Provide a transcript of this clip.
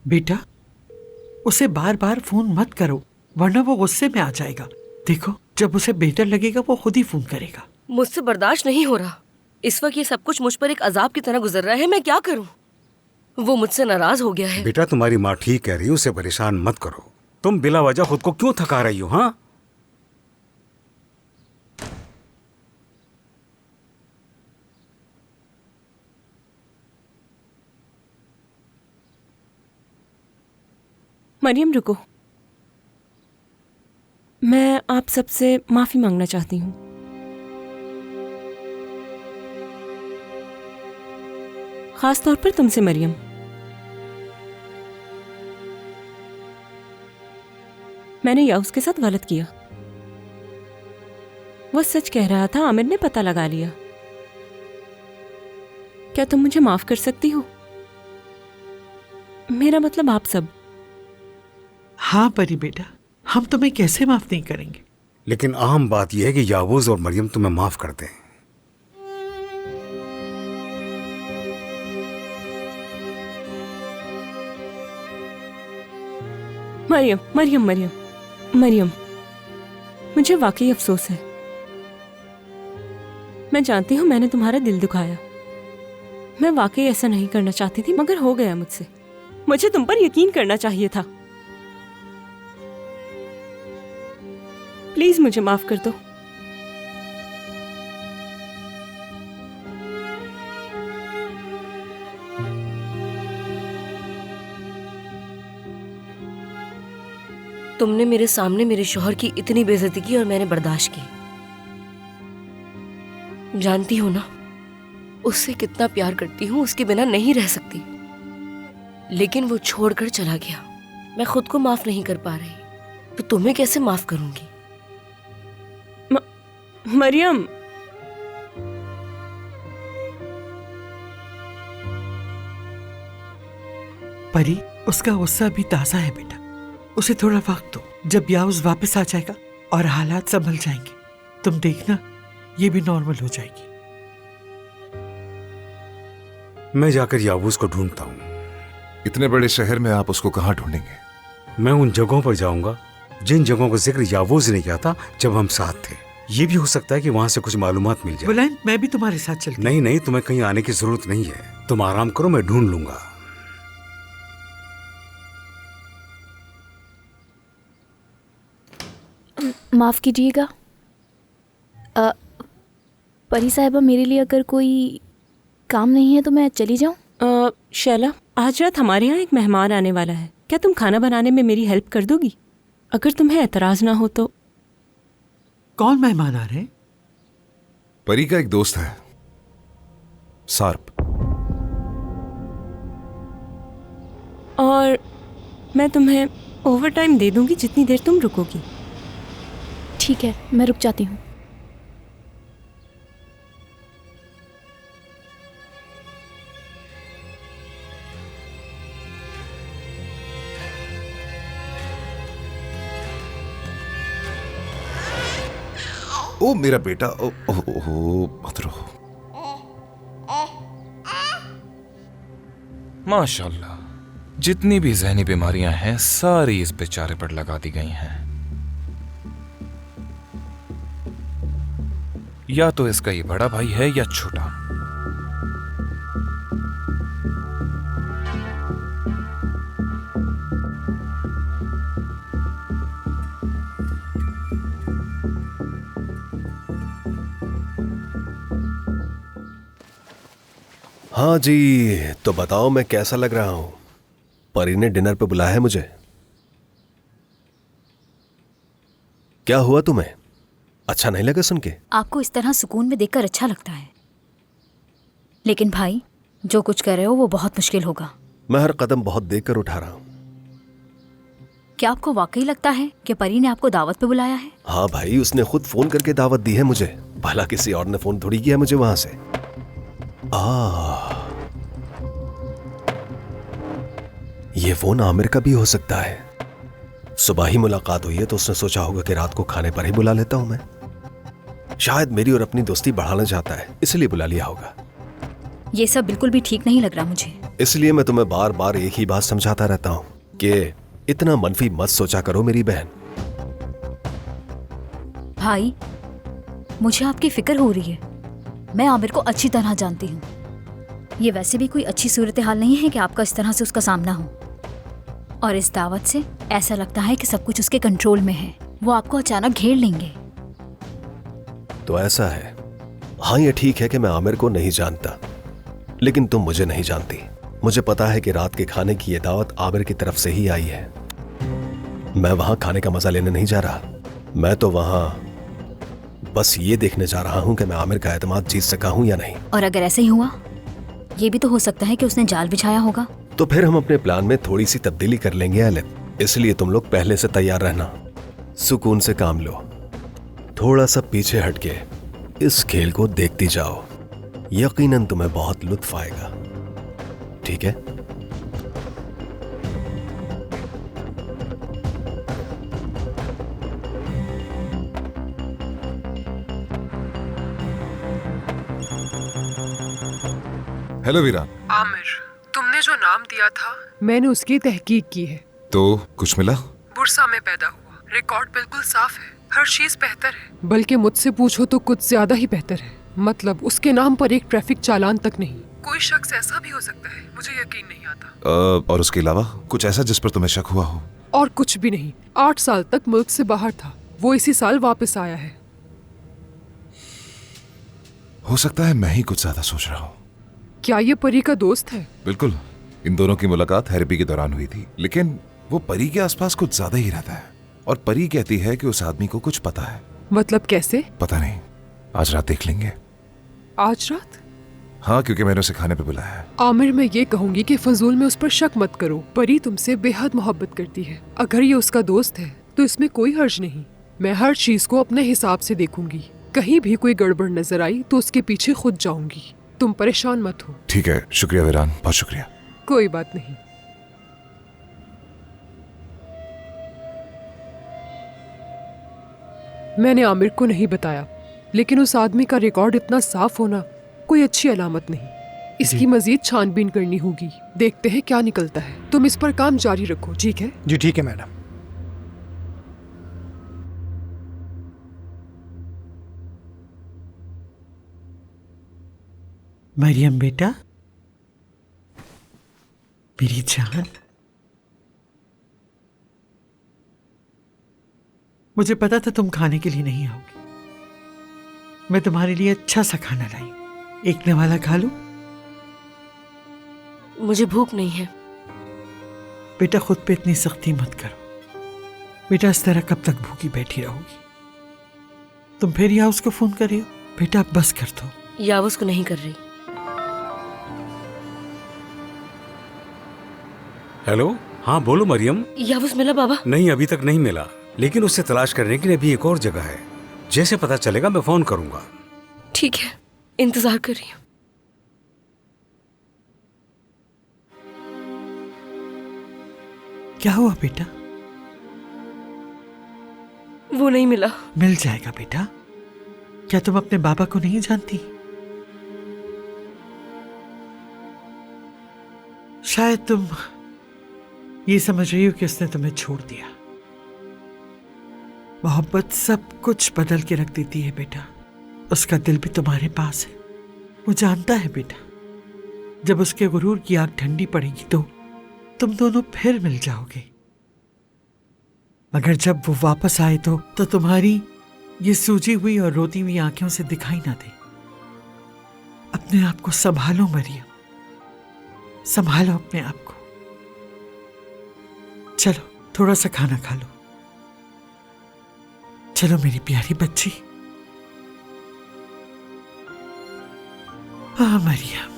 बेटा, उसे बार बार फोन मत करो, वरना वो गुस्से में आ जाएगा। देखो, जब उसे बेहतर लगेगा वो खुद ही फोन करेगा। मुझसे बर्दाश्त नहीं हो रहा। इस वक्त ये सब कुछ मुझ पर एक अजाब की तरह गुजर रहा है। मैं क्या करूं? वो मुझसे नाराज हो गया है। बेटा, तुम्हारी माँ ठीक कह रही है, उसे परेशान मत करो। तुम बिला वजह खुद को क्यों थका रही हो? हाँ, मरियम रुको, मैं आप सबसे माफी मांगना चाहती हूँ। खास तौर पर तुमसे मरियम। मैंने याउस के साथ गलत किया। वो सच कह रहा था, आमिर ने पता लगा लिया। क्या तुम मुझे माफ कर सकती हो? मेरा मतलब आप सब। हाँ परी बेटा, हम तुम्हें कैसे माफ नहीं करेंगे। लेकिन अहम बात यह है कि याबूज और मरियम तुम्हें माफ करते हैं। मरियम मरियम मरियम मरियम, मुझे वाकई अफसोस है। मैं जानती हूं मैंने तुम्हारा दिल दुखाया। मैं वाकई ऐसा नहीं करना चाहती थी, मगर हो गया मुझसे। मुझे तुम पर यकीन करना चाहिए था। प्लीज मुझे माफ कर दो। तुमने मेरे सामने मेरे शौहर की इतनी बेइज्जती की और मैंने बर्दाश्त की। जानती हो ना, उससे कितना प्यार करती हूँ, उसके बिना नहीं रह सकती। लेकिन वो छोड़कर चला गया। मैं खुद को माफ नहीं कर पा रही, तो तुम्हें कैसे माफ करूंगी? मरियम, परी, उसका गुस्सा अभी ताजा है बेटा, उसे थोड़ा वक्त दो। जब याउस वापस आ जाएगा और हालात संभल जाएंगे, तुम देखना ये भी नॉर्मल हो जाएगी। मैं जाकर याबूज को ढूंढता हूँ। इतने बड़े शहर में आप उसको कहाँ ढूंढेंगे? मैं उन जगहों पर जाऊंगा जिन जगहों का जिक्र याबूज ने किया था जब हम साथ थे। ये भी हो सकता है कि वहां से कुछ मालूमात मिल जाए। बुलंद, मैं भी तुम्हारे साथ चलती हूँ। नहीं नहीं, तुम्हें कहीं आने की जरूरत नहीं है। तुम आराम करो, मैं ढूंढ लूंगा। माफ कीजिएगा परी साहिबा, मेरे लिए अगर कोई काम नहीं है तो मैं चली जाऊं? शैला, आज रात हमारे यहाँ एक मेहमान आने वाला है। क्या तुम खाना बनाने में मेरी हेल्प कर दोगी? अगर तुम्हें एतराज ना हो तो। कौन मेहमान आ रहे हैं? परी का एक दोस्त है, सार्प। और मैं तुम्हें ओवर टाइम दे दूंगी जितनी देर तुम रुकोगी। ठीक है, मैं रुक जाती हूँ। ओ मेरा बेटा, ओ ओ ओ मत रो। माशाल्लाह, जितनी भी ज़हनी बीमारियां हैं सारी इस बेचारे पर लगा दी गई हैं। या तो इसका ये बड़ा भाई है या छोटा। हाँ जी, तो बताओ मैं कैसा लग रहा हूं? परी ने डिनर पे बुलाया है मुझे। क्या हुआ तुम्हें? अच्छा नहीं लगा सुन के? आपको इस तरह सुकून में देखकर अच्छा लगता है, लेकिन भाई जो कुछ कर रहे हो वो बहुत मुश्किल होगा। मैं हर कदम बहुत देख कर उठा रहा हूं। क्या आपको वाकई लगता है कि परी ने आपको दावत पे बुलाया है? हाँ भाई, उसने खुद फोन करके दावत दी है मुझे। भला किसी और ने फोन थोड़ी किया मुझे वहां से। ये फोन आमिर का भी हो सकता है। सुबह ही मुलाकात हुई है तो उसने सोचा होगा कि रात को खाने पर ही बुला लेता हूं मैं। शायद मेरी और अपनी दोस्ती बढ़ाना चाहता है, इसलिए बुला लिया होगा। ये सब बिल्कुल भी ठीक नहीं लग रहा मुझे। इसलिए मैं तुम्हें बार बार एक ही बात समझाता रहता हूं कि इतना मनफी मत सोचा करो मेरी बहन। भाई, मुझे आपकी फिक्र हो रही है। मैं आमिर को अच्छी तरह जानती हूँ। ये वैसे भी कोई अच्छी सूरत हाल नहीं है कि आपका इस तरह से उसका सामना हो। और इस दावत से ऐसा लगता है कि सब कुछ उसके कंट्रोल में है। वो आपको अचानक घेर लेंगे। तो ऐसा है। हाँ, ये ठीक है कि मैं आमिर को नहीं जानता, लेकिन तुम मुझे नहीं जानती। मुझे पता है कि रात के खाने की ये दावत आमिर की तरफ से ही आई है। मैं वहां खाने का मजा लेने नहीं जा रहा। मैं तो वहां बस ये देखने जा रहा हूं कि मैं आमिर का एतमाद जीत सका हूं या नहीं। और अगर ऐसे ही हुआ, ये भी तो हो सकता है कि उसने जाल बिछाया होगा। तो फिर हम अपने प्लान में थोड़ी सी तब्दीली कर लेंगे एलिफ। इसलिए तुम लोग पहले से तैयार रहना। सुकून से काम लो, थोड़ा सा पीछे हटके इस खेल को देखती जाओ। यकीनन तुम्हें बहुत लुत्फ आएगा, ठीक है? हेलो वीरान। आमिर, तुमने जो नाम दिया था मैंने उसकी तहकीक की है। तो कुछ मिला? बुरसा में पैदा हुआ, रिकॉर्ड बिल्कुल साफ है, हर चीज बेहतर है। बल्कि मुझसे पूछो तो कुछ ज्यादा ही बेहतर है। मतलब उसके नाम पर एक ट्रैफिक चालान तक नहीं। कोई शख्स ऐसा भी हो सकता है, मुझे यकीन नहीं आता। और उसके अलावा कुछ ऐसा जिस पर तुम्हें शक हुआ हो? और कुछ भी नहीं। 8 साल तक मुल्क से बाहर था, वो इसी साल वापस आया है। हो सकता है मैं ही कुछ ज्यादा सोच रहा हूँ। क्या ये परी का दोस्त है? बिल्कुल। इन दोनों की मुलाकात थेरेपी के दौरान हुई थी, लेकिन वो परी के आसपास कुछ ज्यादा ही रहता है। और परी कहती है कि उस आदमी को कुछ पता है। मतलब कैसे? पता नहीं, आज रात देख लेंगे। आज रात? हाँ, क्योंकि मैंने उसे खाने पे बुलाया है। आमिर, मैं ये कहूंगी कि फजूल में उस पर शक मत करो। परी तुमसे बेहद मोहब्बत करती है। अगर ये उसका दोस्त है तो इसमें कोई हर्ज नहीं। मैं हर चीज को अपने हिसाब से देखूंगी। कहीं भी कोई गड़बड़ नजर आई तो उसके पीछे खुद जाऊंगी। तुम परेशान मत हो। ठीक है, शुक्रिया वीरान, बहुत शुक्रिया। कोई बात नहीं। मैंने आमिर को नहीं बताया, लेकिन उस आदमी का रिकॉर्ड इतना साफ होना कोई अच्छी अलामत नहीं। इसकी मजीद छानबीन करनी होगी। देखते हैं क्या निकलता है। तुम इस पर काम जारी रखो, ठीक है? जी ठीक है मैडम। मरियम बेटा, मेरी जान, मुझे पता था तुम खाने के लिए नहीं आओगी। मैं तुम्हारे लिए अच्छा सा खाना लाई। एक निवाला खा लो। मुझे भूख नहीं है। बेटा, खुद पे इतनी सख्ती मत करो। बेटा, इस तरह कब तक भूखी बैठी रहोगी? तुम फिर याउस को फोन कर रही हो? बेटा, अब बस कर दो। याउस को नहीं कर रही। हेलो, हाँ बोलो मरियम। याउस मिला बाबा? नहीं, अभी तक नहीं मिला, लेकिन उससे तलाश करने के लिए अभी एक और जगह है। जैसे पता चलेगा मैं फोन करूंगा। ठीक है, इंतजार कर रही हूँ। क्या हुआ बेटा? वो नहीं मिला। मिल जाएगा बेटा। क्या तुम अपने बाबा को नहीं जानती? शायद तुम ये समझ रही हो कि उसने तुम्हें छोड़ दिया। मोहब्बत सब कुछ बदल के रख देती है बेटा। उसका दिल भी तुम्हारे पास है। वो जानता है बेटा, जब उसके गुरूर की आग ठंडी पड़ेगी तो तुम दोनों फिर मिल जाओगे। मगर जब वो वापस आए तो तुम्हारी ये सूजी हुई और रोती हुई आंखों से दिखाई ना दे। अपने आप को संभालो मरियम, संभालो अपने आप को। चलो थोड़ा सा खाना खा लो। चलो मेरी प्यारी बच्ची। हाँ मरियम।